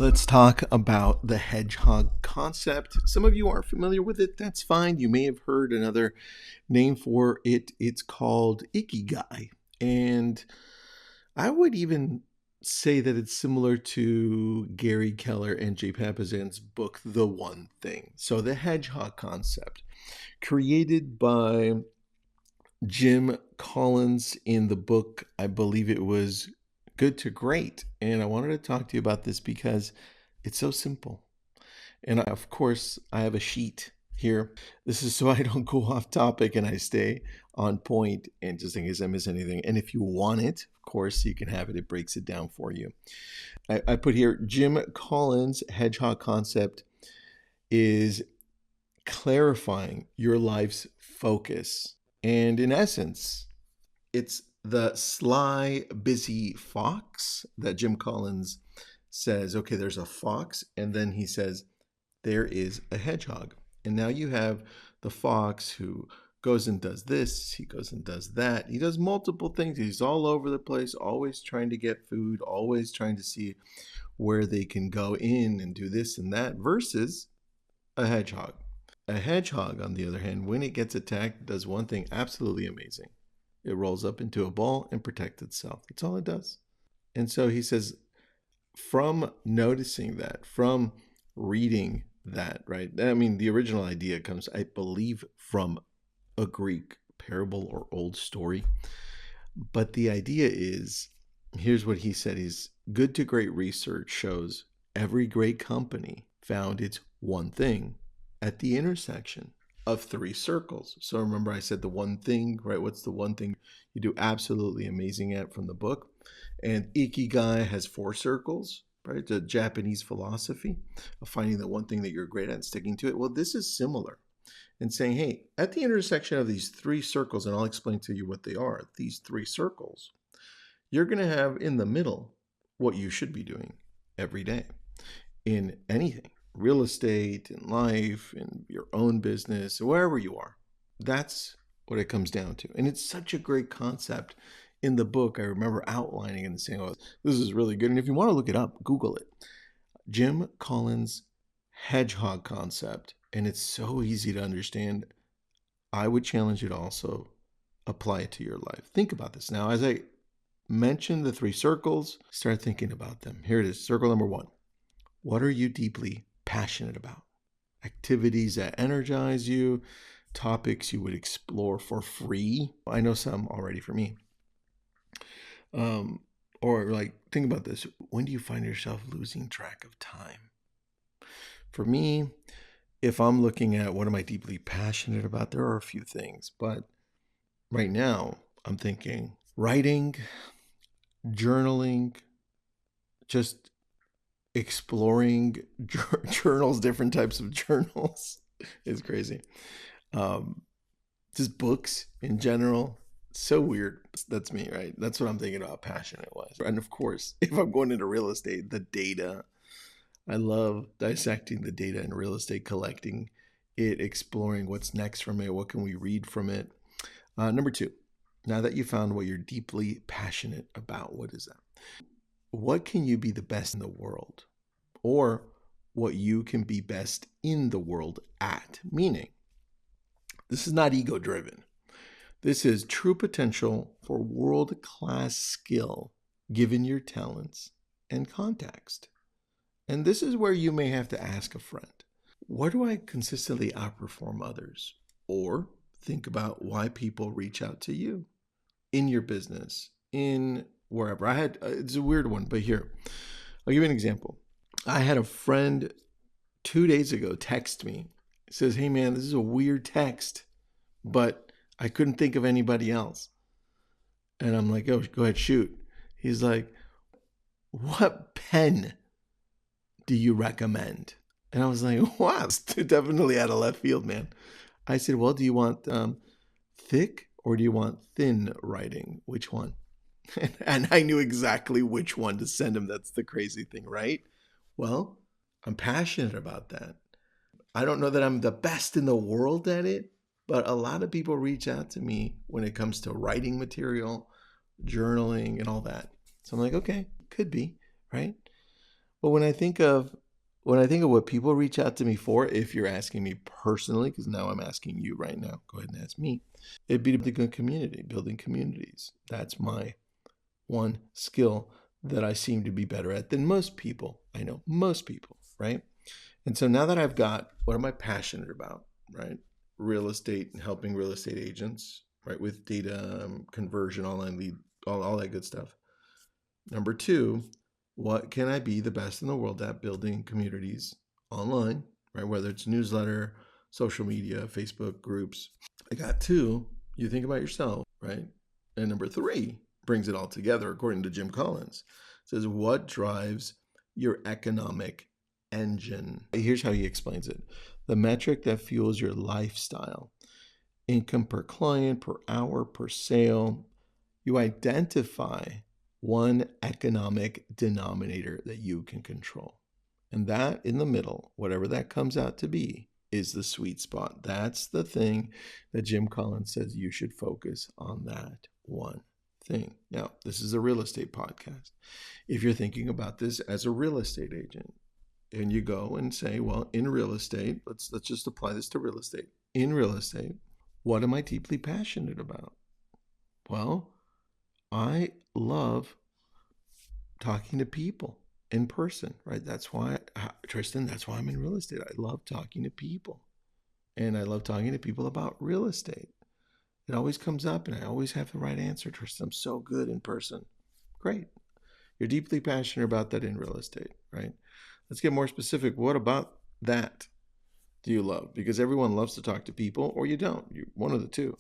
Let's talk about the hedgehog concept. Some of you aren't familiar with it. That's fine. You may have heard another name for it. It's called ikigai. And I would even say that it's similar to Gary Keller and Jay Papasan's book, The One Thing. So the hedgehog concept, created by Jim Collins in the book, I believe it was Good to Great. And I wanted to talk to you about this because it's so simple. And of course, I have a sheet here. This is so I don't go off topic and I stay on point and just in case I miss anything. And if you want it, of course, you can have it. It breaks it down for you. I put here Jim Collins Hedgehog Concept is clarifying your life's focus. And in essence, it's the sly, busy fox that Jim Collins says, okay, there's a fox. And then he says, there is a hedgehog. And now you have the fox who goes and does this. He goes and does that. He does multiple things. He's all over the place, always trying to get food, always trying to see where they can go in and do this and that versus a hedgehog. A hedgehog, on the other hand, when it gets attacked, does one thing absolutely amazing. It rolls up into a ball and protects itself. That's all it does. And so he says, from noticing that, from reading that, right? I mean, the original idea comes, I believe, from a Greek parable or old story. But the idea is, here's what he said, is good to great research shows every great company found its one thing at the intersection of three circles. So remember I said the one thing, right? What's the one thing you do absolutely amazing at from the book? And ikigai has four circles, right? The Japanese philosophy of finding the one thing that you're great at and sticking to it. Well, this is similar and saying, hey, at the intersection of these three circles, and I'll explain to you what they are, these three circles, you're going to have in the middle what you should be doing every day in anything. Real estate, in life, in your own business, wherever you are. That's what it comes down to. And it's such a great concept in the book. I remember outlining it and saying, oh, this is really good. And if you want to look it up, Google it. Jim Collins Hedgehog Concept. And it's so easy to understand. I would challenge you to also apply it to your life. Think about this. Now, as I mentioned the three circles, start thinking about them. Here it is. Circle number one. What are you deeply passionate about? Activities that energize you, topics you would explore for free. I know some already for me. Or like, think about this. When do you find yourself losing track of time? For me, if I'm looking at what am I deeply passionate about, there are a few things. But right now, I'm thinking writing, journaling, just exploring journals, different types of journals is crazy. Just books in general. So weird. That's me, right? That's what I'm thinking about passionate wise. And of course, if I'm going into real estate, the data. I love dissecting the data in real estate, collecting it, exploring what's next from it. What can we read from it? Number two, now that you found what you're deeply passionate about, what is that? What can you be the best in the world? Or what you can be best in the world at? Meaning, this is not ego driven. This is true potential for world-class skill given your talents and context. And this is where you may have to ask a friend, where do I consistently outperform others? Or think about why people reach out to you in your business, in wherever. It's a weird one, but here, I'll give you an example. I had a friend 2 days ago text me. He says, hey man, this is a weird text, but I couldn't think of anybody else. And I'm like, oh, go ahead, shoot. He's like, what pen do you recommend? And I was like, wow, it's definitely out of left field, man. I said, well, do you want thick or do you want thin writing? Which one? And I knew exactly which one to send him. That's the crazy thing, right? Well, I'm passionate about that. I don't know that I'm the best in the world at it, but a lot of people reach out to me when it comes to writing material, journaling, and all that. So I'm like, okay, could be, right? But when I think of what people reach out to me for, if you're asking me personally, because now I'm asking you right now, go ahead and ask me, it'd be building a community, building communities. That's my one skill that I seem to be better at than most people. I know most people, right? And so now that I've got what am I passionate about, right? Real estate and helping real estate agents, right? With data conversion, online lead, all that good stuff. Number two, what can I be the best in the world at building communities online, right? Whether it's newsletter, social media, Facebook groups. I got two, you think about yourself, right? And number three brings it all together, according to Jim Collins. It says, what drives your economic engine? Here's how he explains it: the metric that fuels your lifestyle, income per client, per hour, per sale. You identify one economic denominator that you can control. And that in the middle, whatever that comes out to be, is the sweet spot. That's the thing that Jim Collins says you should focus on, that one thing. Now, this is a real estate podcast. If you're thinking about this as a real estate agent, and you go and say, well, in real estate, let's just apply this to real estate. In real estate, what am I deeply passionate about? Well, I love talking to people in person, right? That's why, Tristan, that's why I'm in real estate. I love talking to people, and I love talking to people about real estate. It always comes up, and I always have the right answer, Tristan. I'm so good in person. Great. You're deeply passionate about that in real estate, right? Let's get more specific. What about that do you love? Because everyone loves to talk to people, or you don't. You're one of the two.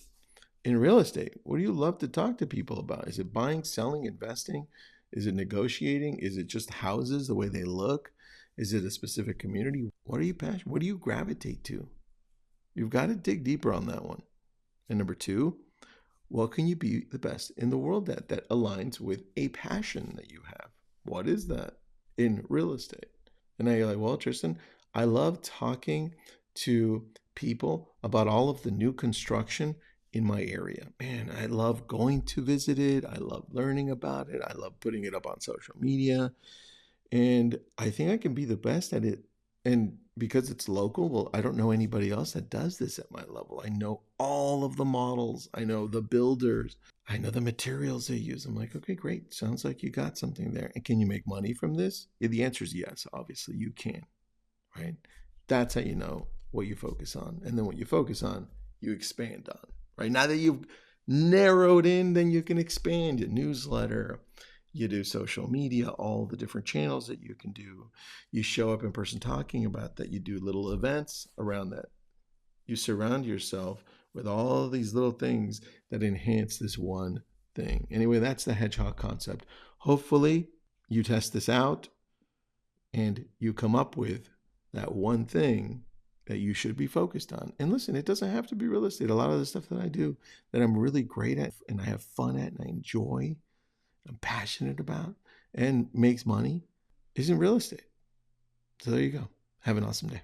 In real estate, what do you love to talk to people about? Is it buying, selling, investing? Is it negotiating? Is it just houses, the way they look? Is it a specific community? What are you passionate? What do you gravitate to? You've got to dig deeper on that one. And number two, what can you be the best in the world at that aligns with a passion that you have? What is that in real estate? And now you're like, well, Tristan, I love talking to people about all of the new construction in my area. Man, I love going to visit it. I love learning about it. I love putting it up on social media. And I think I can be the best at it. And because it's local, well, I don't know anybody else that does this at my level. I know all of the models. I know the builders. I know the materials they use. I'm like, okay, great. Sounds like you got something there. And can you make money from this? Yeah, the answer is yes. Obviously, you can, right? That's how you know what you focus on. And then what you focus on, you expand on, right? Now that you've narrowed in, then you can expand your newsletter. You do social media, all the different channels that you can do. You show up in person talking about that. You do little events around that. You surround yourself with all these little things that enhance this one thing. Anyway, that's the hedgehog concept. Hopefully, you test this out and you come up with that one thing that you should be focused on. And listen, it doesn't have to be real estate. A lot of the stuff that I do that I'm really great at and I have fun at and I enjoy, I'm passionate about, and makes money isn't real estate. So there you go. Have an awesome day.